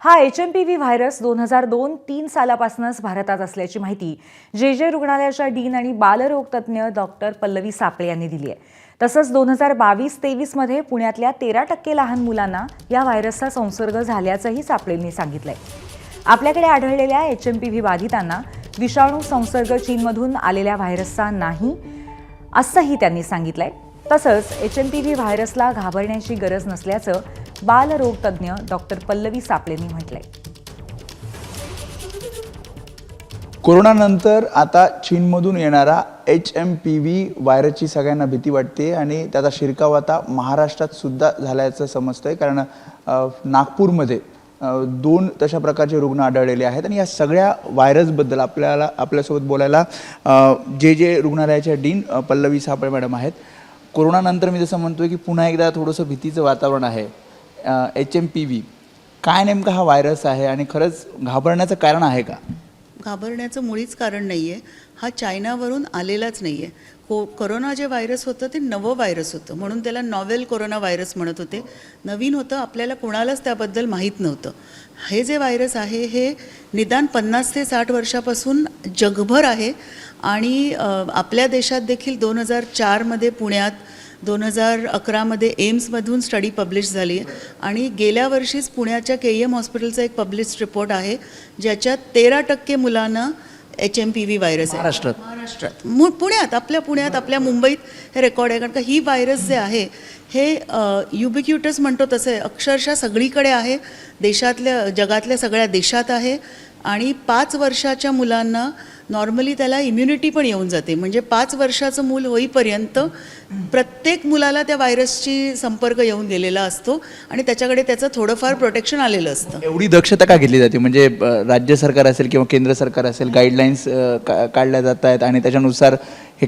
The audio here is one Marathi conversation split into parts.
हा HMPV व्हायरस 2002-3 सालापासूनच भारतात असल्याची माहिती जे रुग्णालयाच्या डीन आणि बालरोग तज्ज्ञ डॉक्टर पल्लवी सापळे यांनी दिली आहे। तसंच 2022-23 मध्ये पुण्यातल्या 13% लहान मुलांना या व्हायरसचा संसर्ग झाल्याचंही सापळेंनी सांगितलंय। आपल्याकडे आढळलेल्या HMPV बाधितांना विषाणू संसर्ग चीनमधून आलेल्या व्हायरसचा नाही असंही त्यांनी सांगितलंय। तसंच HMPV व्हायरसला घाबरण्याची गरज नसल्याचं बालरोग तज्ज्ञ डॉक्टर पल्लवी सापळेंनी म्हटलंय। कोरोनानंतर आता चीनमधून येणारा HMPV व्हायरसची सगळ्यांना भीती वाटते आणि त्याचा शिरकाव आता महाराष्ट्रात सुद्धा झाल्याचं समजतंय। कारण नागपूरमध्ये 2 तशा प्रकारचे रुग्ण आढळलेले आहेत आणि या सगळ्या व्हायरसबद्दल आपल्यासोबत बोलायला जे रुग्णालयाच्या डीन पल्लवी सापळे मॅडम आहेत। कोरोनानंतर मी जसं म्हणतोय की पुन्हा एकदा थोडंसं भीतीचं वातावरण आहे। HMPV काय नेमका हा व्हायरस आहे आणि खरंच घाबरण्याचं कारण आहे का? घाबरण्याचं मुळीच कारण नाही आहे। हा चायनावरून आलेलाच नाही आहे। कोरोना जे व्हायरस होतं ते नवं व्हायरस होतं, म्हणून त्याला नॉवेल कोरोना व्हायरस म्हणत होते। नवीन होतं, आपल्याला कोणालाच त्याबद्दल माहीत नव्हतं। हे जे व्हायरस आहे हे निदान 50 ते 60 वर्षापासून जगभर आहे आणि आपल्या देशात देखील 2004 मध्ये पुण्यात, 2011 मध्ये एम्समधून स्टडी पब्लिश झाली आणि गेल्या वर्षीच पुण्याच्या KEM हॉस्पिटलचा एक पब्लिश रिपोर्ट आहे ज्याच्यात 13% मुलांना HMPV व्हायरस आहे महाराष्ट्रात, पुण्यात, आपल्या मुंबईत हे रेकॉर्ड आहे। कारण का ही व्हायरस जे आहे हे युबिक्युटस म्हणतो तसं आहे, अक्षरशः सगळीकडे आहे, जगातल्या सगळ्या देशात आहे आणि 5 वर्षाच्या मुलांना नॉर्मली त्याला इम्युनिटी पण येऊन जाते। म्हणजे 5 वर्षाचं मूल होईपर्यंत प्रत्येक मुलाला त्या व्हायरसची संपर्क येऊन गेलेला असतो आणि त्याच्याकडे त्याचं थोडंफार प्रोटेक्शन आलेलं असतं। एवढी दक्षता का घेतली जाते? म्हणजे राज्य सरकार असेल किंवा केंद्र सरकार असेल, गाईडलाईन्स काढल्या जात आहेत आणि त्याच्यानुसार हे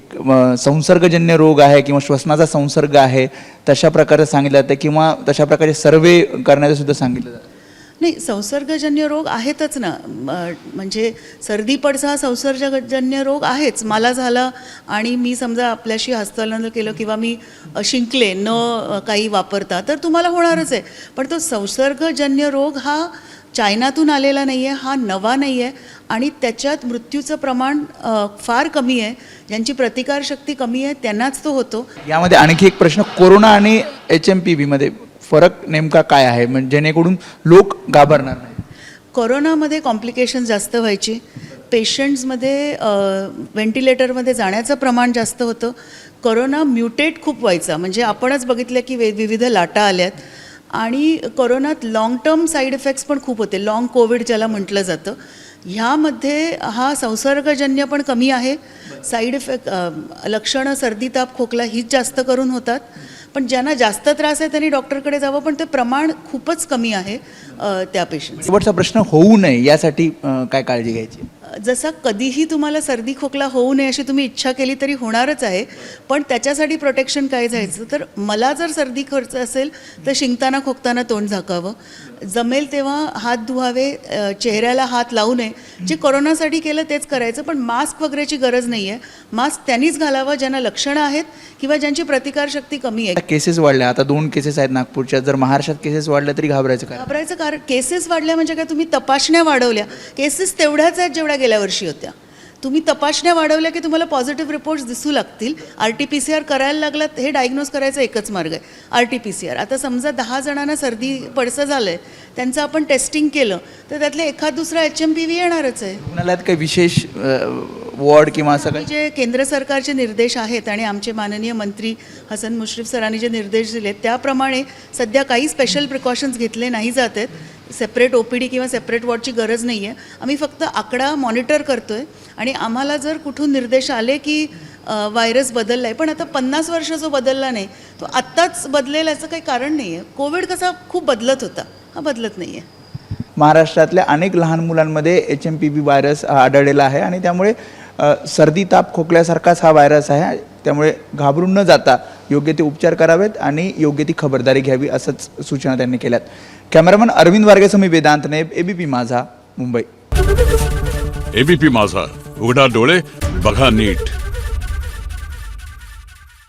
संसर्गजन्य रोग आहे किंवा श्वसनाचा संसर्ग आहे तशा प्रकारे सांगितलं जातं किंवा तशा प्रकारे सर्वे करण्याचं सुद्धा सांगितलं जातं? नाही, संसर्गजन्य रोग आहेतच ना। म्हणजे सर्दी पडसा हा संसर्गजन्य रोग आहेच। मला झाला आणि मी समजा आपल्याशी हस्तलांतर केलं किंवा मी शिंकले न काही वापरता तर तुम्हाला होणारच आहे। पण तो संसर्गजन्य रोग हा चायनातून आलेला नाही आहे, हा नवा नाही आहे आणि त्याच्यात मृत्यूचं प्रमाण फार कमी आहे। ज्यांची प्रतिकारशक्ती कमी आहे त्यांनाच तो होतो। यामध्ये आणखी एक प्रश्न, कोरोना आणि HMPV मध्ये फरक नेमका काय आहे म्हणजे जेणेकरून लोक घाबरणार नाही? कोरोनामध्ये कॉम्प्लिकेशन जास्त व्हायची, पेशंट्समध्ये व्हेंटिलेटरमध्ये जाण्याचं प्रमाण जास्त होतं। कोरोना म्युटेट खूप व्हायचा, म्हणजे आपणच बघितलं की विविध लाटा आल्यात आणि कोरोनात लॉंग टर्म साईड इफेक्ट्स पण खूप होते, लॉंग कोविड ज्याला म्हटलं जातं। ह्यामध्ये हा संसर्गजन्य पण कमी आहे, साईड इफेक्ट लक्षणं सर्दी ताप खोकला हीच जास्त करून होतात। पण ज्यांना जास्त त्रास आहे त्यांनी डॉक्टरकडे जावं, पण ते प्रमाण खूपच कमी आहे त्या पेशंट। शेवटचा प्रश्न, होऊ नये यासाठी काय काळजी घ्यायची? जसा कधीही तुम्हाला सर्दी खोकला होऊ नये अशी तुम्ही इच्छा केली तरी होणारच आहे, पण त्याच्यासाठी प्रोटेक्शन काय जायचं तर मला जर सर्दी खर्च असेल तर शिंकताना खोकताना तोंड झाकावं, जमेल तेव्हा हात धुवावे, चेहऱ्याला हात लावू नये। जे कोरोनासाठी केलं तेच करायचं, पण मास्क वगैरेची गरज नाही आहे। मास्क त्यांनीच घालावा ज्यांना लक्षणं आहेत किंवा ज्यांची प्रतिकारशक्ती कमी आहे। केसेस वाढल्या, आता 2 केसेस आहेत नागपूरच्या, जर महाराष्ट्रात केसेस वाढल्या तरी घाबरायचं काय? घाबरायचं कारण केसेस वाढल्या म्हणजे काय, तुम्ही तपासण्या वाढवल्या, केसेस तेवढ्याच आहेत जेवढ्या गेल्या वर्षी होत्या। तुम्ही तपासण्या वाढवल्या की तुम्हाला पॉझिटिव्ह रिपोर्ट्स दिसू लागतील। RT-PCR करायला लागलात, हे डायग्नोज करायचा एकच मार्ग आहे, RT-PCR। आता समजा 10 जणांना सर्दी पडसं झालं आहे, त्यांचं आपण टेस्टिंग केलं तर त्यातले एखाद दुसरा HMPV येणारच आहे। रुग्णालयात काही विशेष वॉर्ड किंवा असं काही? जे केंद्र सरकारचे निर्देश आहेत आणि आमचे माननीय मंत्री हसन मुश्रीफ सरांनी जे निर्देश दिले त्याप्रमाणे सध्या काही स्पेशल प्रिकॉशन्स घेतले नाही जात आहेत। सेपरेट OPD किंवा सेपरेट वॉर्डची गरज नाही आहे। आम्ही फक्त आकडा मॉनिटर करतो आहे आणि आम्हाला जर कुठून निर्देश आले की व्हायरस बदलला आहे, पण आता 50 वर्ष जो बदलला नाही तो आत्ताच बदलेल याचं काही कारण नाही आहे। कोविड कसा खूप बदलत होता, हा बदलत नाही आहे। महाराष्ट्रातल्या अनेक लहान मुलांमध्ये HMPV व्हायरस आढळलेला आहे आणि त्यामुळे सर्दी ताप खोकल्यासारखाच हा व्हायरस आहे। त्यामुळे घाबरून न जाता योग्य ते उपचार करावेत आणि योग्य ती खबरदारी घ्यावी असंच सूचना त्यांनी केल्यात। कॅमेरामन अरविंद वारगेसह मी वेदांत नेब, ABP माझा, मुंबई। ABP माझा, उघडा डोळे बघा नीट।